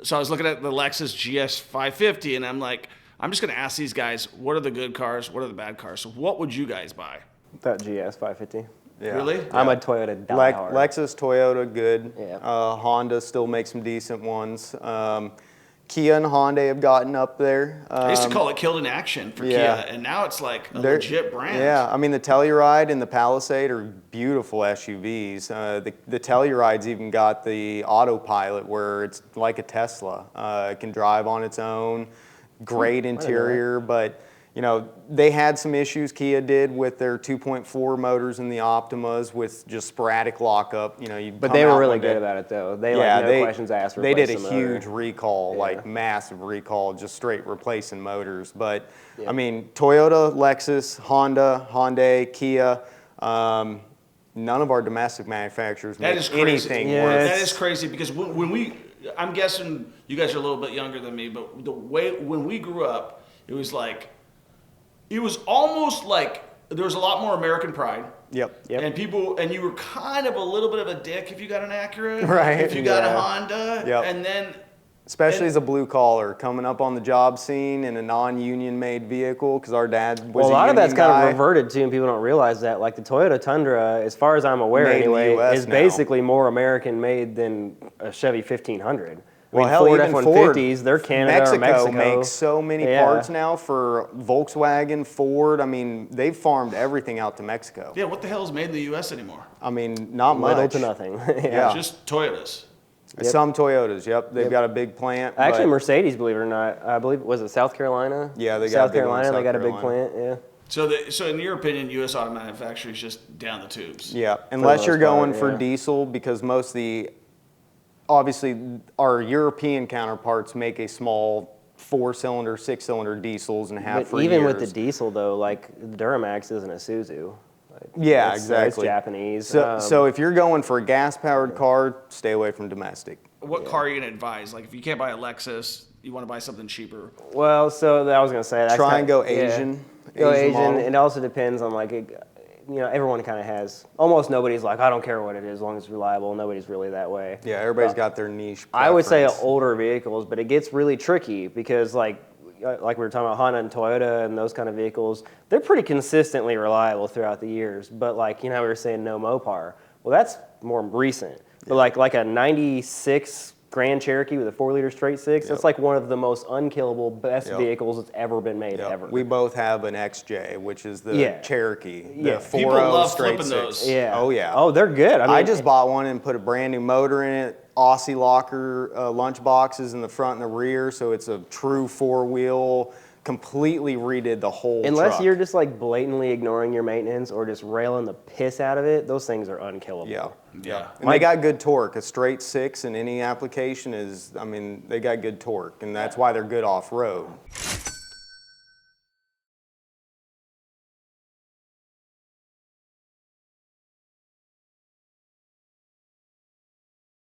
so I was looking at the Lexus GS 550, and I'm like, I'm just going to ask these guys, what are the good cars? What are the bad cars? So what would you guys buy? That GS 550. Yeah. Really? I'm a Toyota diehard. Lexus, Toyota, good. Yeah. Honda still makes some decent ones. Kia and Hyundai have gotten up there. I used to call it killed in action for yeah. Kia, and now it's like a legit brand. Yeah, I mean the Telluride and the Palisade are beautiful SUVs. The Telluride's even got the autopilot where it's like a Tesla. It can drive on its own. Great interior, but you know they had some issues. Kia did with their 2.4 motors in the Optimas with just sporadic lockup. You know, but they were really good about it though. They no questions asked. They did a huge recall, like massive recall, just straight replacing motors. But I mean, Toyota, Lexus, Honda, Hyundai, Kia. None of our domestic manufacturers make anything worth. That is crazy because when we, I'm guessing you guys are a little bit younger than me, but the way when we grew up, it was almost like there was a lot more American pride. Yep. And you were kind of a little bit of a dick if you got an Acura, right? If you got a Honda, and then. Especially as a blue collar coming up on the job scene in a non-union made vehicle, because our dad was a lot of that's guy. kind of reverted to, and people don't realize that. Like the Toyota Tundra, as far as I'm aware anyway, is basically more American made than a Chevy 1500. Well, hell, Ford F-150s, they're Canada or Mexico. Makes so many parts now for Volkswagen, Ford. I mean, they've farmed everything out to Mexico. Yeah, what the hell is made in the U.S. anymore? I mean, not much. Little to nothing. Just Toyotas. Some Toyotas, they've got a big plant. Actually, Mercedes, believe it or not, I believe, was it South Carolina? Yeah, they got South Carolina. They got a big plant. Yeah. So in your opinion, U.S. auto manufacturing is just down the tubes. Yeah, unless you're going for diesel, because most of the, obviously, our European counterparts make a small 4-cylinder, 6-cylinder diesels and have for even years. with the diesel though, like Duramax isn't a Isuzu. Yeah, exactly. It's Japanese. So if you're going for a gas-powered car, stay away from domestic. What car are you going to advise? Like if you can't buy a Lexus, you want to buy something cheaper? Well, so I was going to say that's try and go Asian. Go Asian. Model. It also depends on everyone kind of has. Almost nobody's like, I don't care what it is, as long as it's reliable. Nobody's really that way. Yeah, everybody's got their niche preference. I would say older vehicles, but it gets really tricky because like we were talking about Honda and Toyota and those kind of vehicles, they're pretty consistently reliable throughout the years. But we were saying no Mopar. Well, that's more recent. But like a 96 Grand Cherokee with a 4-liter straight six, that's like one of the most unkillable, best vehicles that's ever been made ever. We both have an XJ, which is the Cherokee, the 4.0 People love straight flipping six. those. Yeah. Oh yeah. Oh, they're good. I just bought one and put a brand new motor in it. Aussie locker lunch boxes in the front and the rear, so it's a true 4-wheel. Completely redid the whole Unless truck. you're just blatantly ignoring your maintenance or just railing the piss out of it, those things are unkillable. Yeah. And they got good torque. A straight 6 in any application is, I mean, they got good torque, and that's why they're good off-road.